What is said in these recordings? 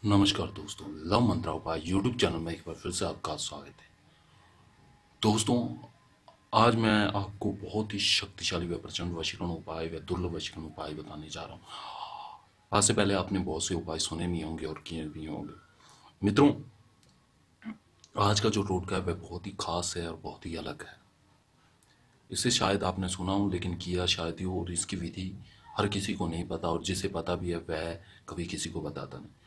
नमस्कार दोस्तों, लव मंत्रा उपाय यूट्यूब चैनल में एक बार फिर से आपका स्वागत है। दोस्तों, आज मैं आपको बहुत ही शक्तिशाली व प्रचंड वशीकरण उपाय व दुर्लभ वशीकरण उपाय बताने जा रहा हूँ। आज से पहले आपने बहुत से उपाय सुने भी होंगे और किए भी होंगे। मित्रों, आज का जो टोटका है वह बहुत ही खास है और बहुत ही अलग है। इसे शायद आपने सुना हो लेकिन किया शायद ही हो, और इसकी विधि हर किसी को नहीं पता, और जिसे पता भी है वह कभी किसी को बताता नहीं।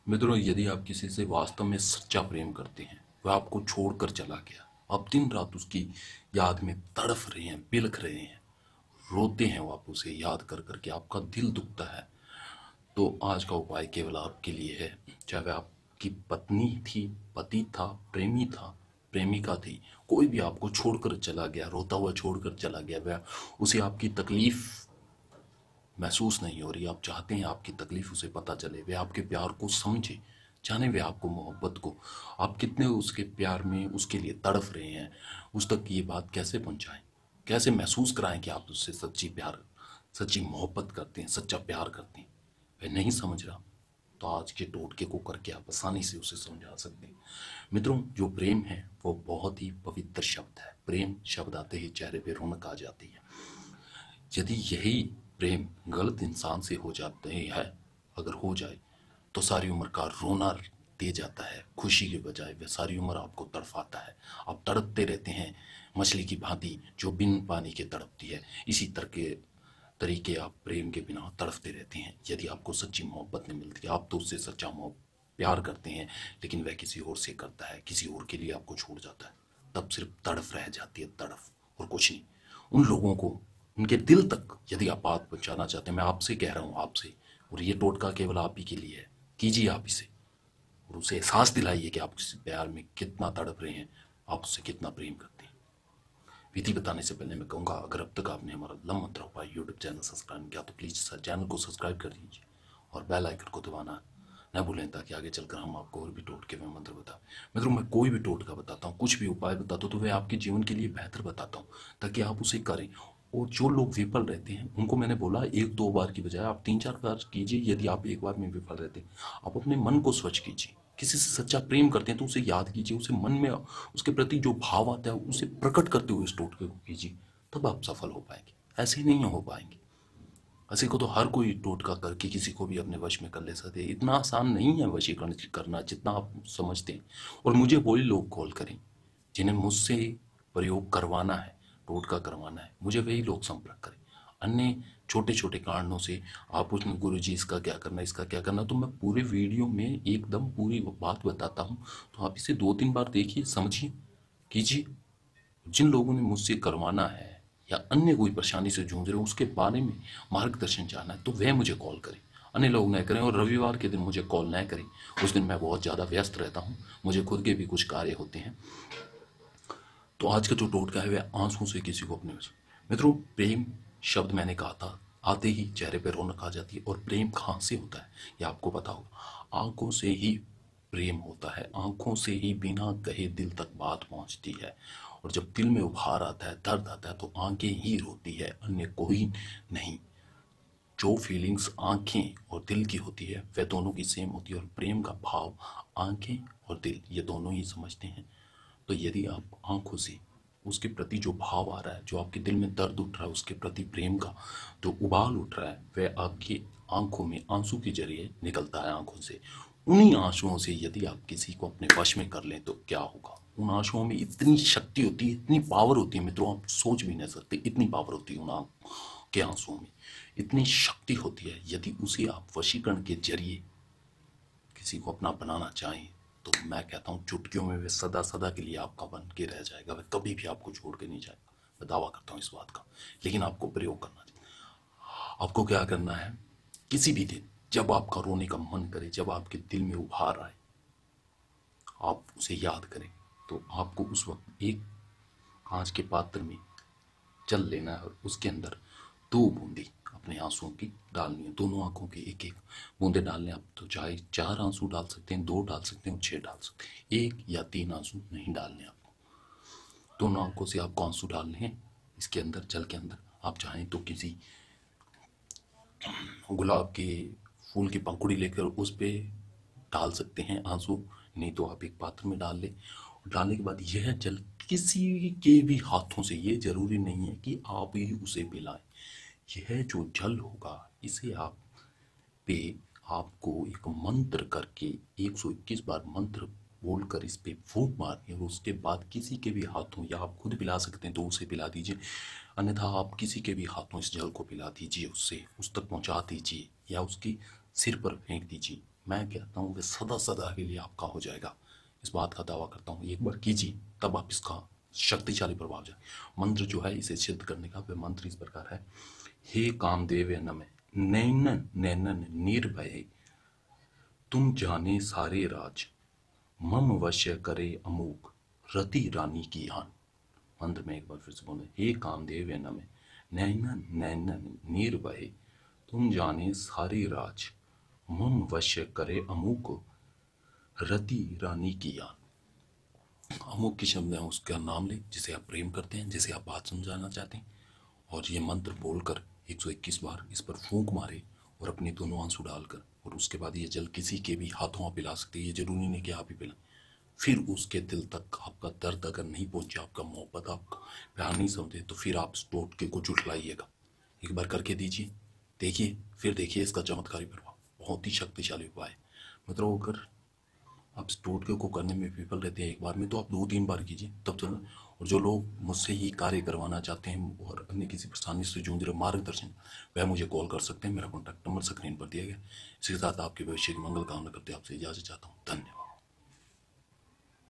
मित्रों, यदि आप किसी से वास्तव में सच्चा प्रेम करते हैं, वह आपको छोड़कर चला गया, आप दिन रात उसकी याद में तड़फ रहे हैं, बिलख रहे हैं, रोते हैं, वो आप उसे याद कर करके आपका दिल दुखता है, तो आज का उपाय केवल आपके लिए है। चाहे वह आपकी पत्नी थी, पति था, प्रेमी था, प्रेमिका थी, कोई भी आपको छोड़कर चला गया, रोता हुआ छोड़कर चला गया, वह उसे आपकी तकलीफ महसूस नहीं हो रही, आप चाहते हैं आपकी तकलीफ उसे पता चले, वे आपके प्यार को समझे, जाने वे आपको मोहब्बत को, आप कितने उसके प्यार में उसके लिए तड़फ रहे हैं, उस तक ये बात कैसे पहुंचाएं, कैसे महसूस कराएं कि आप उससे सच्ची प्यार, सच्ची मोहब्बत करते हैं, सच्चा प्यार करते हैं। वह नहीं समझ रहा, तो आज के टोटके को करके आप आसानी से उसे समझा सकते हैं। मित्रों, जो प्रेम है वो बहुत ही पवित्र शब्द है। प्रेम शब्द आते ही चेहरे पे रौनक आ जाती है। यदि यही प्रेम गलत इंसान से हो जाते है, अगर हो जाए, तो सारी उम्र का रोना दे जाता है, खुशी के बजाय वह सारी उम्र आपको तड़फाता है। आप तड़पते रहते हैं मछली की भांति जो बिन पानी के तड़पती है। इसी तरह के तरीके आप प्रेम के बिना तड़फते रहते हैं। यदि आपको सच्ची मोहब्बत नहीं मिलती, आप तो उससे सच्चा प्यार करते हैं, लेकिन वह किसी और से करता है, किसी और के लिए आपको छोड़ जाता है, तब सिर्फ तड़फ रह जाती है, तड़फ और कुछ नहीं। उन लोगों को, उनके दिल तक यदि आप बात पहुंचाना चाहते हैं, मैं आपसे कह रहा हूं, आपसे, और ये टोटका केवल आप ही के लिए है, कीजिए आप इसे, और उसे एहसास दिलाइए कि आप किसी प्यार में कितना तड़प रहे हैं, आप उससे कितना प्रेम करते हैं। विधि बताने से पहले मैं कहूँगा, अगर अब तक आपने हमारा लव मंत्र उपाय यूट्यूब चैनल सब्सक्राइब नहीं किया तो प्लीज़ चैनल को सब्सक्राइब कर दीजिए और बेल आइकन को दबाना न भूलें, ताकि आगे चलकर हम आपको और भी टोटके में मंत्र बताएं। मित्रों, मैं कोई भी टोटका बताता हूँ, कुछ भी उपाय बताता हूँ, तो वह आपके जीवन के लिए बेहतर बताता हूँ, ताकि आप उसे करें। और जो लोग विफल रहते हैं उनको मैंने बोला, एक दो बार की बजाय आप तीन चार बार कीजिए। यदि आप एक बार में विफल रहते हैं, आप अपने मन को स्वच्छ कीजिए। किसी से सच्चा प्रेम करते हैं तो उसे याद कीजिए, उसे मन में उसके प्रति जो भाव आता है उसे प्रकट करते हुए इस टोटके को कीजिए, तब आप सफल हो पाएंगे। ऐसे नहीं हो पाएंगे। ऐसे को तो हर कोई टोटका करके किसी को भी अपने वश में कर ले सकते हैं। इतना आसान नहीं है वशीकरण करना जितना आप समझते हैं। और मुझे वही लोग कॉल करें जिन्हें मुझसे प्रयोग करवाना है, टोटका करवाना है, मुझे वही लोग संपर्क करें। अन्य छोटे छोटे कारणों से आप पूछने, गुरु जी इसका क्या करना, इसका क्या करना, तो मैं पूरे वीडियो में एकदम पूरी बात बताता हूँ। तो आप इसे दो तीन बार देखिए, समझिए, कीजिए। जिन लोगों ने मुझसे करवाना है या अन्य कोई परेशानी से जूझ रहे हो, उसके बारे में मार्गदर्शन चाहना है, तो वह मुझे कॉल करें, अन्य लोग न करें। और रविवार के दिन मुझे कॉल न करें, उस दिन मैं बहुत ज़्यादा व्यस्त रहता हूँ, मुझे खुद के भी कुछ कार्य होते हैं। तो आज का जो टोटका है वह आंसू से किसी को अपने वश। मित्रों, प्रेम शब्द मैंने कहा था, आते ही चेहरे पर रौनक आ जाती है। और प्रेम कहाँ से होता है ये आपको पता होगा। आंखों से ही प्रेम होता है, आंखों से ही बिना कहे दिल तक बात पहुंचती है। और जब दिल में उभार आता है, दर्द आता है, तो आंखें ही रोती है, अन्य कोई नहीं। जो फीलिंग्स आंखें और दिल की होती है वह दोनों की सेम होती है। और प्रेम का भाव आंखें और दिल ये दोनों ही समझते हैं। तो यदि आप आंखों से उसके प्रति जो भाव आ रहा है, जो आपके दिल में दर्द उठ रहा है, उसके प्रति प्रेम का जो उबाल उठ रहा है, वह आपकी आंखों में आंसू के जरिए निकलता है, आंखों से। उन्हीं आंसुओं से यदि आप किसी को अपने वश में कर लें तो क्या होगा। उन आंसुओं में इतनी शक्ति होती है, इतनी पावर होती है मित्रों, आप सोच भी नहीं सकते, इतनी पावर होती है उन आंखों के आंसुओं में, इतनी शक्ति होती है। यदि उसे आप वशीकरण के जरिए किसी को अपना बनाना चाहें, तो मैं कहता हूँ चुटकियों में वह सदा सदा के लिए आपका बन के रह जाएगा, वह कभी भी आपको छोड़ के नहीं जाएगा। मैं दावा करता हूँ इस बात का। लेकिन आपको प्रयोग करना चाहिए। आपको क्या करना है, किसी भी दिन जब आपका रोने का मन करे, जब आपके दिल में उभार आए, आप उसे याद करें। तो आपको उस वक्त एक कांच के पात्र में जल लेना है और उसके अंदर दो बूंदी अपने आंसुओं की डालनी है। दोनों आंखों के एक एक बूंदे डालने। आप तो चाहे चार आंसू डाल सकते हैं, दो डाल सकते हैं, छह डाल सकते हैं, एक या तीन आंसू नहीं डालने आपको। दोनों आंखों से आपको आंसू डालने हैं इसके अंदर, जल के अंदर। आप चाहें तो किसी गुलाब के फूल की पंखुड़ी लेकर उस पर डाल सकते हैं आंसू, नहीं तो आप एक पात्र में डाल लें। डालने के बाद यह जल किसी के भी हाथों से, ये जरूरी नहीं है कि आप ही उसे पिलाएं, यह जो जल होगा इसे आप पे आपको एक मंत्र करके 121 बार मंत्र बोलकर इस पे फूंक मारनी है। और उसके बाद किसी के भी हाथों, या आप खुद पिला सकते हैं तो उसे पिला दीजिए, अन्यथा आप किसी के भी हाथों इस जल को पिला दीजिए, उससे उस तक पहुंचा दीजिए या उसकी सिर पर फेंक दीजिए। मैं कहता हूँ कि सदा सदा के लिए आपका हो जाएगा, इस बात का दावा करता हूँ। एक बार कीजिए, तब आप इसका शक्तिशाली प्रभाव जाए। मंत्र जो है इसे सिद्ध करने का वह मंत्र इस प्रकार है। हे कामदेव नमः, नैनन नैनन निर्भय, तुम जाने सारे राज, मम वश्य करे अमोघ, रति रानी की आन। मंत्र में एक बार फिर से बोले, हे कामदेव नमः, नैनन नैनन निर्भय, तुम जाने सारे राज, मम वश्य करे अमोघ, रति रानी की आन। अमोघ के शब्द है, उसका नाम ले जिसे आप प्रेम करते हैं, जिसे आप बात समझाना चाहते हैं, और ये मंत्र बोलकर 121 बार इस पर फूंक मारे और अपने दोनों आंसू डालकर, और उसके बाद ये जल किसी के भी हाथों आप पिला सकते हैं, ये जरूरी नहीं कि आप ही पिलाएं। फिर उसके दिल तक आपका दर्द अगर नहीं पहुंचे, आपका मोहब्बत, आपका प्यार नहीं समझे, तो फिर आप इस टोटके को जुटलाइएगा। एक बार करके दीजिए, देखिए, फिर देखिए इसका चमत्कारी प्रभाव। बहुत ही शक्तिशाली उपाय है। मतलब अगर आप इस टोटके को करने में विफल रहते हैं एक बार में, तो आप 2-3 बार कीजिए, तब चलो। और जो लोग मुझसे ये कार्य करवाना चाहते हैं और अन्य किसी परेशानी से जूझ रहे, मार्गदर्शन, वह मुझे कॉल कर सकते हैं। मेरा कॉन्टैक्ट नंबर स्क्रीन पर दिया गया। इसके साथ आपके भविष्य की मंगल कामना करते आपसे इजाजत चाहता हूँ। धन्यवाद।